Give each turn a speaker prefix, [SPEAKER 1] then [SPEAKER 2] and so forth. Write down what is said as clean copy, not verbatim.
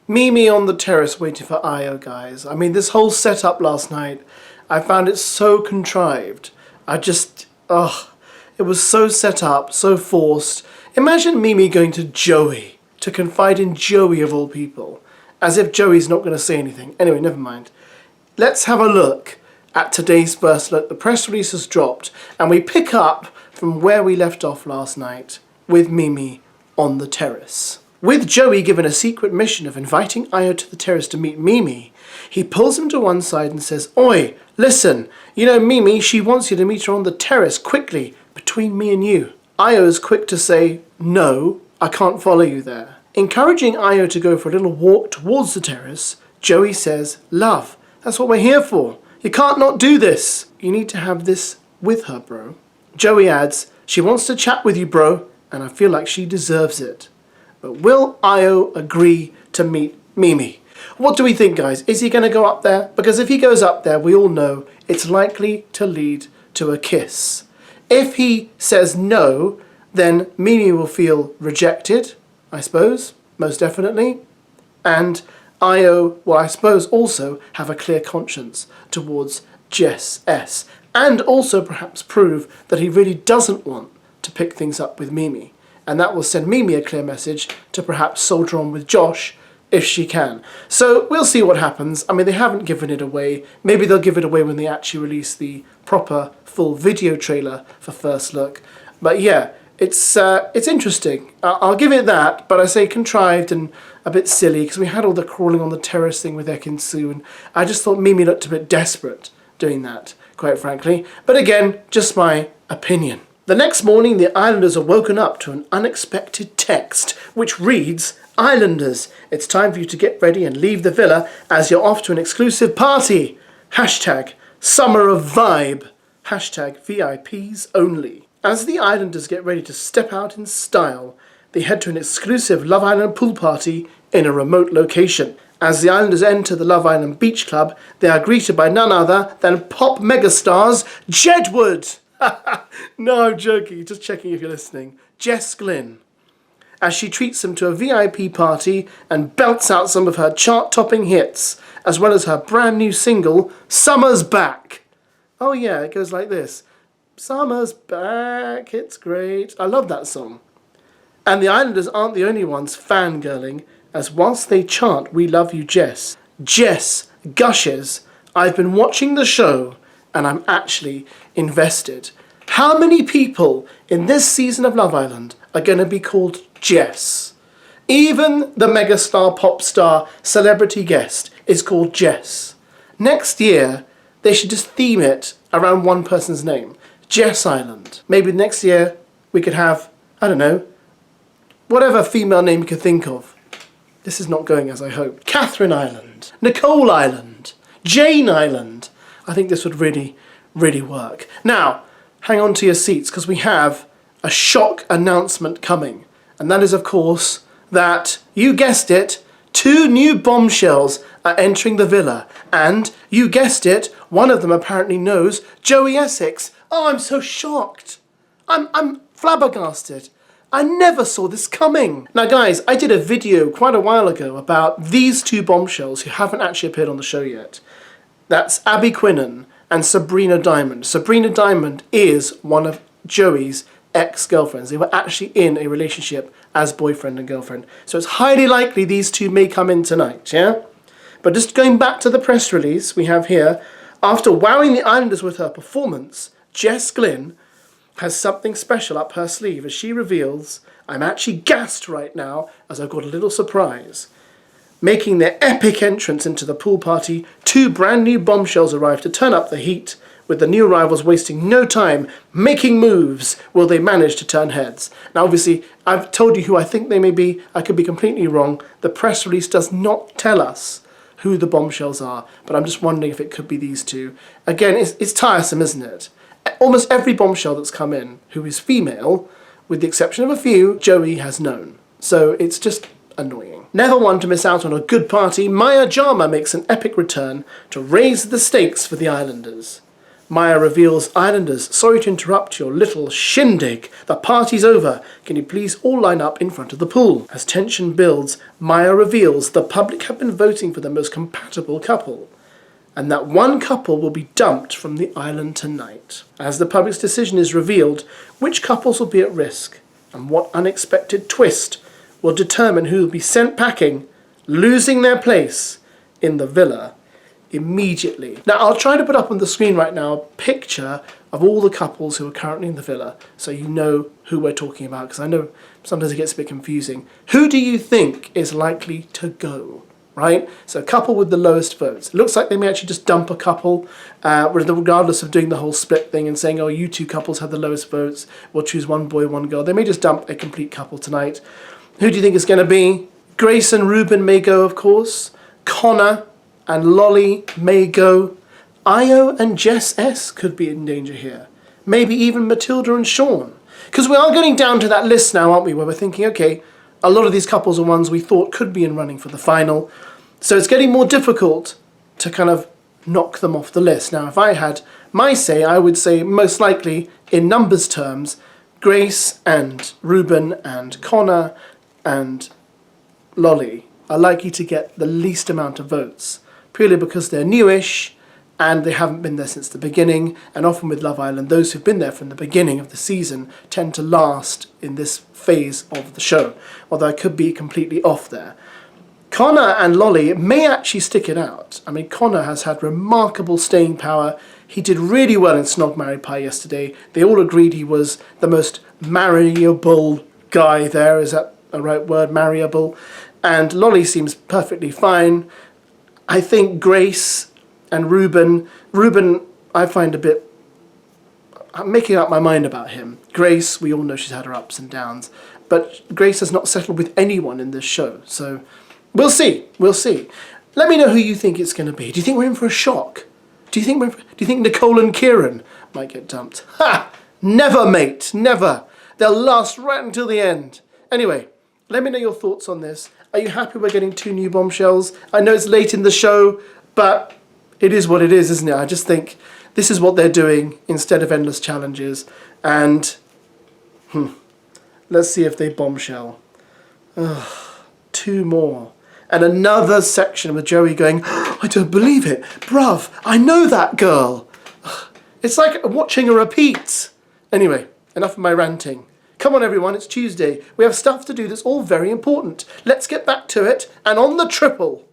[SPEAKER 1] MIMII on the terrace waiting for AYO, guys. I mean, this whole setup last night, I found it so contrived. It was so set up, so forced. Imagine MIMII going to Joey, to confide in Joey of all people, as if Joey's not going to say anything. Anyway, never mind. Let's have a look at today's first look. The press release has dropped, and we pick up from where we left off last night with MIMII on the terrace. With Joey given a secret mission of inviting AYO to the terrace to meet MIMII, he pulls him to one side and says, "Oi, listen, you know MIMII, she wants you to meet her on the terrace, quickly, between me and you." AYO is quick to say, "No, I can't follow you there." Encouraging AYO to go for a little walk towards the terrace, Joey says, "Love, that's what we're here for. You can't not do this. You need to have this with her, bro." Joey adds, "She wants to chat with you, bro, and I feel like she deserves it." But will AYO agree to meet MIMII? What do we think, guys? Is he going to go up there? Because if he goes up there, we all know it's likely to lead to a kiss. If he says no, then MIMII will feel rejected, I suppose, most definitely. And AYO will, I suppose, also have a clear conscience towards Jess S. And also perhaps prove that he really doesn't want to pick things up with MIMII. And that will send MIMII a clear message to perhaps soldier on with Josh if she can. So we'll see what happens. I mean, they haven't given it away. Maybe they'll give it away when they actually release the proper full video trailer for First Look. But yeah, it's interesting. I'll give it that, but I say contrived and a bit silly because we had all the crawling on the terrace thing with Ekin-Su, and I just thought MIMII looked a bit desperate doing that, quite frankly. But again, just my opinion. The next morning, the Islanders are woken up to an unexpected text, which reads, "Islanders, it's time for you to get ready and leave the villa as you're off to an exclusive party. Hashtag summer of vibe. Hashtag VIPs only." As the Islanders get ready to step out in style, they head to an exclusive Love Island pool party in a remote location. As the Islanders enter the Love Island Beach Club, they are greeted by none other than pop megastars Jedward. No, I'm joking, just checking if you're listening. Jess Glynn, as she treats them to a VIP party and belts out some of her chart-topping hits, as well as her brand new single, Summer's Back. Oh yeah, it goes like this. Summer's back, it's great. I love that song. And the Islanders aren't the only ones fangirling, as whilst they chant "We love you, Jess," Jess gushes, "I've been watching the show and I'm actually invested." How many people in this season of Love Island are going to be called Jess? Even the megastar, pop star, celebrity guest is called Jess. Next year, they should just theme it around one person's name. Jess Island. Maybe next year we could have, I don't know, whatever female name you could think of. This is not going as I hoped. Catherine Island. Nicole Island. Jane Island. I think this would really, really work. Now, hang on to your seats because we have a shock announcement coming. And that is, of course, that, you guessed it, 2 new bombshells are entering the villa. And, you guessed it, one of them apparently knows Joey Essex. Oh, I'm so shocked. I'm flabbergasted. I never saw this coming. Now guys, I did a video quite a while ago about these 2 bombshells who haven't actually appeared on the show yet. That's Abby Quinnan and Sabrina Diamond. Sabrina Diamond is one of Joey's ex-girlfriends. They were actually in a relationship as boyfriend and girlfriend. So it's highly likely these 2 may come in tonight, yeah? But just going back to the press release we have here, after wowing the Islanders with her performance, Jess Glynn has something special up her sleeve as she reveals, "I'm actually gassed right now as I've got a little surprise." Making their epic entrance into the pool party, 2 brand new bombshells arrive to turn up the heat, with the new arrivals wasting no time making moves. Will they manage to turn heads? Now obviously, I've told you who I think they may be. I could be completely wrong. The press release does not tell us who the bombshells are, but I'm just wondering if it could be these 2. Again, it's tiresome, isn't it? Almost every bombshell that's come in who is female, with the exception of a few, Joey has known. So it's just annoying. Never one to miss out on a good party, Maya Jama makes an epic return to raise the stakes for the Islanders. Maya reveals Islanders, sorry to interrupt your little shindig. The party's over. Can you please all line up in front of the pool? As tension builds, Maya reveals the public have been voting for the most compatible couple, and that one couple will be dumped from the island tonight. As the public's decision is revealed, which couples will be at risk, and what unexpected twist will determine who will be sent packing, losing their place in the villa immediately. Now, I'll try to put up on the screen right now a picture of all the couples who are currently in the villa, so you know who we're talking about, because I know sometimes it gets a bit confusing. Who do you think is likely to go, right? So a couple with the lowest votes. It looks like they may actually just dump a couple, regardless of doing the whole split thing and saying, oh, you two couples have the lowest votes, we'll choose one boy, one girl. They may just dump a complete couple tonight. Who do you think it's going to be? Grace and Ruben may go, of course. Connor and Lolly may go. AYO and Jess S could be in danger here. Maybe even Matilda and Sean. Because we are getting down to that list now, aren't we, where we're thinking, okay, a lot of these couples are ones we thought could be in running for the final. So it's getting more difficult to kind of knock them off the list. Now, if I had my say, I would say most likely, in numbers terms, Grace and Ruben and Connor and Lolly are likely to get the least amount of votes, purely because they're newish and they haven't been there since the beginning, and often with Love Island, those who've been there from the beginning of the season tend to last in this phase of the show, although I could be completely off there. Connor and Lolly may actually stick it out. I mean, Connor has had remarkable staying power. He did really well in Snog, Marry, Pie yesterday. They all agreed he was the most marryable guy there. Is that a right word? Marryable. And Lolly seems perfectly fine. I think Grace and Ruben I find a bit, I'm making up my mind about him. Grace, we all know she's had her ups and downs, but Grace has not settled with anyone in this show, so we'll see. Let me know who you think it's going to be. Do you think we're in for a shock? Do you think Nicole and Kieran might get dumped? Ha! Never, mate, never. They'll last right until the end. Anyway, let me know your thoughts on this. Are you happy we're getting 2 new bombshells? I know it's late in the show, but it is what it is, isn't it? I just think this is what they're doing instead of endless challenges. And let's see if they bombshell. 2 more. And another section with Joey going, I don't believe it. Bruv, I know that girl. It's like watching a repeat. Anyway, enough of my ranting. Come on, everyone, it's Tuesday. We have stuff to do that's all very important. Let's get back to it, and on the triple.